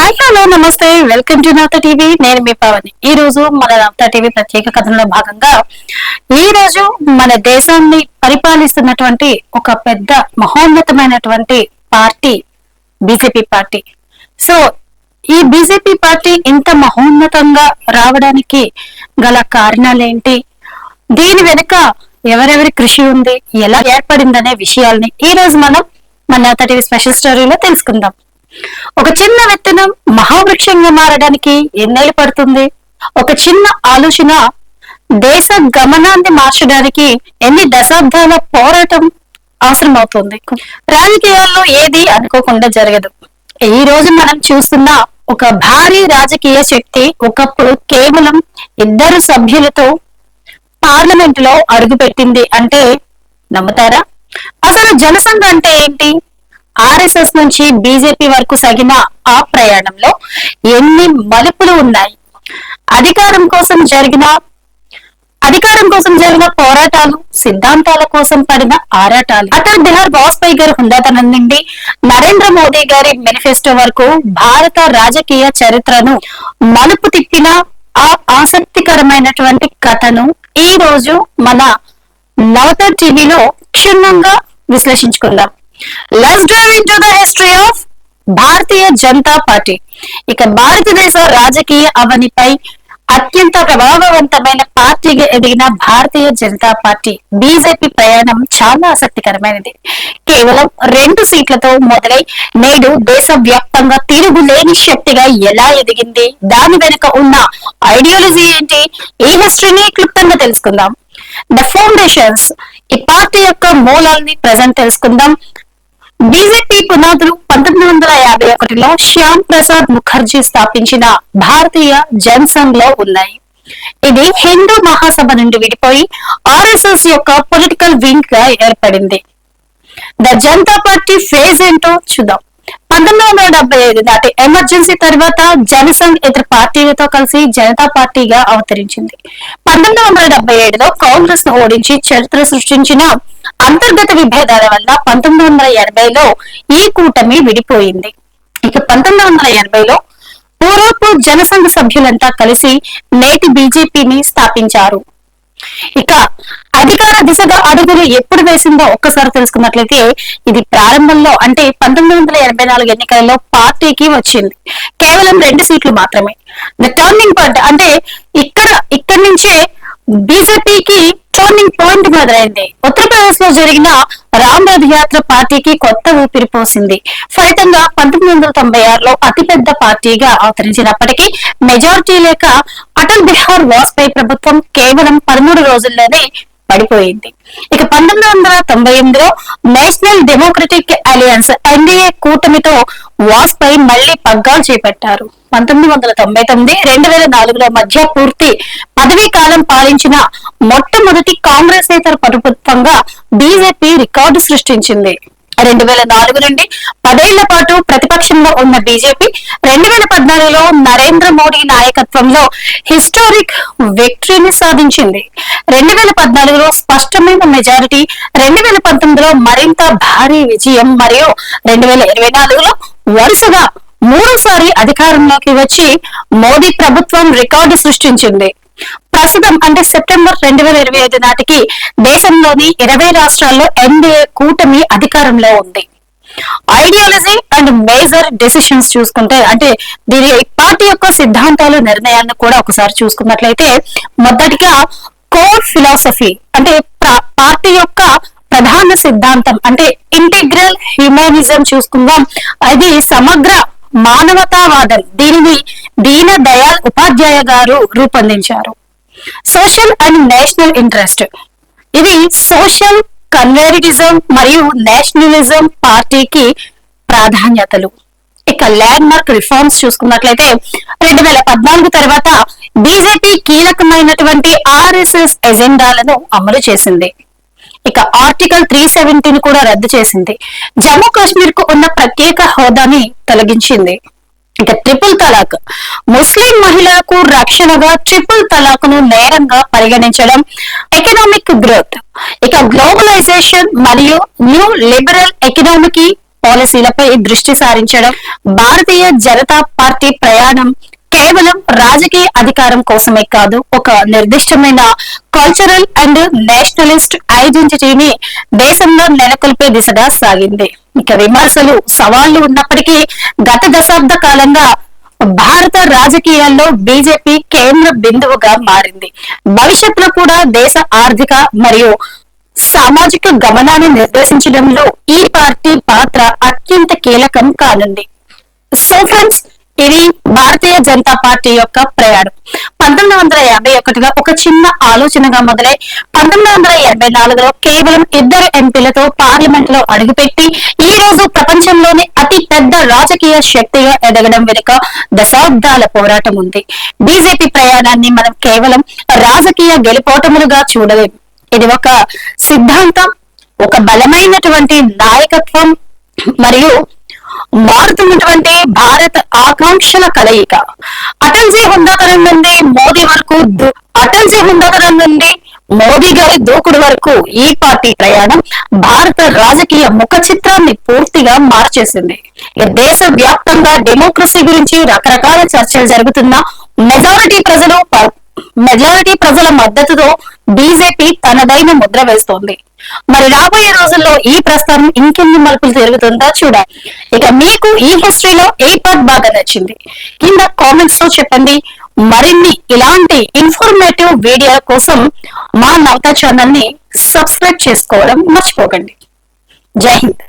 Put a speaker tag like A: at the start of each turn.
A: Hi hello నమస్తే, welcome to Navata TV. నేను మీ పవని. ఈ రోజు మన నవత టీవీ ప్రత్యేక కథనంలో భాగంగా ఈ రోజు మన దేశాన్ని పరిపాలిస్తున్నటువంటి ఒక పెద్ద మహోన్నతమైనటువంటి పార్టీ బీజేపీ పార్టీ. సో ఈ బీజేపీ పార్టీ ఇంత మహోన్నతంగా రావడానికి గల కారణాలేంటి, దీని వెనుక ఎవరెవరి కృషి ఉంది, ఎలా ఏర్పడిందనే విషయాల్ని ఈ రోజు మనం మన నవత టీవీ స్పెషల్ స్టోరీలో తెలుసుకుందాం. ఒక చిన్న విత్తనం మహావృక్షంగా మారడానికి ఎన్నేళ్ళు పడుతుంది? ఒక చిన్న ఆలోచన దేశ గమనాన్ని మార్చడానికి ఎన్ని దశాబ్దాల పోరాటం అవసరమవుతుంది? రాజకీయాల్లో ఏది అనుకోకుండా జరగదు. ఈ రోజు మనం చూస్తున్న ఒక భారీ రాజకీయ శక్తి ఒకప్పుడు కేవలం 2 సభ్యులతో పార్లమెంట్ లో అడుగుపెట్టింది అంటే నమ్ముతారా? అసలు జనసంఘ అంటే ఏంటి? ఆర్ఎస్ఎస్ నుంచి బీజేపీ వరకు సాగిన ఆ ప్రయాణంలో ఎన్ని మలుపులు ఉన్నాయి? అధికారం కోసం జరిగిన పోరాటాలు, సిద్ధాంతాల కోసం పడిన ఆరాటాలు, అటల్ బిహారీ వాజ్పేయి గారి హుందాతనం నుండి నరేంద్ర మోదీ గారి మేనిఫెస్టో వరకు భారత రాజకీయ చరిత్రను మలుపు తిప్పిన ఆ ఆసక్తికరమైనటువంటి కథను ఈ రోజు మన నవత టీవీలో క్షుణ్ణంగా విశ్లేషించుకుందాం. Let's dive into the history of Bharatiya Janata party. ఇక భారతదేశ రాజకీయ అవనిపై అత్యంత ప్రభావవంతమైన పార్టీగా ఎదిగిన భారతీయ జనతా పార్టీ బీజేపీ ప్రయాణం చాలా ఆసక్తికరమైనది. కేవలం 2 సీట్లతో మొదలై నేడు దేశ వ్యాప్తంగా తిరుగులేని శక్తిగా ఎలా ఎదిగింది, దాని వెనుక ఉన్న ఐడియాలజీ ఏంటి, ఈ హిస్టరీని క్లుప్తంగా తెలుసుకుందాం. ద ఫౌండేషన్స్, ఈ పార్టీ యొక్క మూలాల్ని ప్రజెంట్ తెలుసుకుందాం. బీజేపీ పునాదులు 1951లో శ్యామ్ ప్రసాద్ ముఖర్జీ స్థాపించిన భారతీయ జనసంఘ్ లో ఉన్నాయి. ఇది హిందూ మహాసభ నుండి విడిపోయి ఆర్ఎస్ఎస్ యొక్క పొలిటికల్ వింగ్ గా ఏర్పడింది. ద జనతా పార్టీ ఫేజ్ ఏంటో చూద్దాం. 1975 నాటి ఎమర్జెన్సీ తర్వాత జనసంఘ్ ఇతర పార్టీలతో కలిసి జనతా పార్టీగా అవతరించింది. 1977లో కాంగ్రెస్ ను ఓడించి చరిత్ర సృష్టించిన అంతర్గత విభేదాల వల్ల 1980లో ఈ కూటమి విడిపోయింది. ఇక 1980లో పూర్వపు జనసంఘ సభ్యులంతా కలిసి నేటి బీజేపీని స్థాపించారు. ఇక అధికార దిశగా అడుగులు ఎప్పుడు వేసిందో ఒక్కసారి తెలుసుకున్నట్లయితే ఇది ప్రారంభంలో అంటే 1984 ఎన్నికలలో పార్టీకి వచ్చింది కేవలం 2 సీట్లు మాత్రమే. ద టర్నింగ్ పాయింట్ అంటే ఇక్కడి నుంచే బీజేపీకి టర్నింగ్ పాయింట్ మొదలైంది. ఉత్తరప్రదేశ్ లో జరిగిన రామ్ రథ్ యాత్ర పార్టీకి కొత్త ఊపిరి పోసింది. ఫలితంగా 1996లో అతిపెద్ద పార్టీగా అవతరించినప్పటికీ మెజారిటీ లేక అటల్ బిహారీ వాజ్పేయి ప్రభుత్వం కేవలం 13 రోజుల్లోనే పడిపోయింది. ఇక 1998లో నేషనల్ డెమోక్రటిక్ అలయన్స్ ఎన్డీఏ కూటమితో వాజ్పేయి మళ్లీ పగ్గాలు చేపట్టారు. 1999, 2004లో మధ్య పూర్తి పదవీ కాలం పాలించిన మొట్టమొదటి కాంగ్రెసేతర ప్రభుత్వంగా బీజేపీ రికార్డు సృష్టించింది. 2004 నుండి 10 ఏళ్ల పాటు ప్రతిపక్షంలో ఉన్న బీజేపీ 2014లో నరేంద్ర మోడీ నాయకత్వంలో హిస్టారిక్ విక్టరీని సాధించింది. 2014లో స్పష్టమైన మెజారిటీ, 2019లో మరింత భారీ విజయం మరియు 2024లో వరుసగా 3సారి అధికారంలోకి వచ్చి మోదీ ప్రభుత్వం రికార్డు సృష్టించింది. ప్రస్తుతం అంటే సెప్టెంబర్ 2025 నాటికి దేశంలోని 20 రాష్ట్రాల్లో ఎన్డీఏ కూటమి అధికారంలో ఉంది. ఐడియాలజీ అండ్ మేజర్ డెసిషన్స్ చూసుకుంటే అంటే దీని పార్టీ యొక్క సిద్ధాంతాలు, నిర్ణయాలను కూడా ఒకసారి చూసుకున్నట్లయితే మొదటిగా కోర్ ఫిలాసఫీ అంటే పార్టీ యొక్క ప్రధాన సిద్ధాంతం అంటే ఇంటిగ్రల్ హ్యూమనిజం చూసుకుందాం. అది సమగ్ర మానవతావాదం. దీనిని దీన దయాళ్ ఉపాధ్యాయ గారు రూపొందించారు. సోషల్ అండ్ నేషనల్ ఇంట్రెస్ట్, ఇది సోషల్ కన్వర్టిజం మరియు నేషనలిజం పార్టీకి ప్రాధాన్యతలు. ఇక ల్యాండ్ మార్క్ రిఫార్మ్స్ చూసుకున్నట్లయితే 2014 తర్వాత బీజేపీ కీలకమైనటువంటి ఆర్ఎస్ఎస్ ఎజెండాలను అమలు చేసింది. ఇక ఆర్టికల్ 370 కూడా రద్దు చేసింది. జమ్మూ కాశ్మీర్ కు ఉన్న ప్రత్యేక హోదాని తొలగించింది. ఇక ట్రిపుల్ తలాక్, ముస్లిం మహిళలకు రక్షణగా ట్రిపుల్ తలాక్ ను నేరంగా పరిగణించడం. ఎకనామిక్ గ్రోత్, ఇక గ్లోబలైజేషన్ మరియు న్యూ లిబరల్ ఎకనామిక్ పాలసీలపై దృష్టి సారించడం. భారతీయ జనతా పార్టీ ప్రయాణం కేవలం రాజకీయ అధికారం కోసమే కాదు, ఒక నిర్దిష్టమైన కల్చరల్ అండ్ నేషనలిస్ట్ ఐడెంటిటీని దేశంలో నెలకొల్పే దిశగా సాగింది. ఇక విమర్శలు, సవాళ్లు ఉన్నప్పటికీ గత దశాబ్ద కాలంగా భారత రాజకీయాల్లో బీజేపీ కేంద్ర బిందువుగా మారింది. భవిష్యత్తులో కూడా దేశ ఆర్థిక మరియు సామాజిక గమనాన్ని నిర్దేశించడంలో ఈ పార్టీ పాత్ర అత్యంత కీలకం కానుంది. సో ఫ్రెండ్స్, ఇది భారతీయ జనతా పార్టీ యొక్క ప్రయాణం. 1951లో ఒక చిన్న ఆలోచనగా మొదలై 1984లో కేవలం 2 ఎంపీలతో పార్లమెంట్ లో అడుగుపెట్టి ఈ రోజు ప్రపంచంలోని అతి పెద్ద రాజకీయ శక్తిగా ఎదగడం వెనుక దశాబ్దాల పోరాటం ఉంది. బీజేపీ ప్రయాణాన్ని మనం కేవలం రాజకీయ గెలుపోటములుగా చూడలేము. ఇది ఒక సిద్ధాంతం, ఒక బలమైనటువంటి నాయకత్వం మరియు మారుతున్నటువంటి భారత ఆకాంక్షల కలయిక. అటల్జీ హుందాతనం నుండి మోదీ వరకు, మోదీ గారి దూకుడు వరకు ఈ పార్టీ ప్రయాణం భారత రాజకీయ ముఖ చిత్రాన్ని పూర్తిగా మార్చేసింది. దేశ వ్యాప్తంగా డెమోక్రసీ గురించి రకరకాల చర్చలు జరుగుతున్న మెజారిటీ ప్రజల మద్దతుతో బీజేపీ తనదైన ముద్ర వేస్తోంది. మరి రాబోయే రోజుల్లో ఈ ప్రస్థానం ఇంకెన్ని మలుపులు తిరుగుతుందో చూడాలి. ఇక మీకు ఈ హిస్టరీలో ఏ పార్ట్ బాగా నచ్చింది కింద కామెంట్స్ లో చెప్పండి. మరిన్ని ఇలాంటి ఇన్ఫర్మేటివ్ వీడియోల కోసం మా నవత ఛానల్ ని సబ్స్క్రైబ్ చేసుకోవడం మర్చిపోకండి. జై హింద్.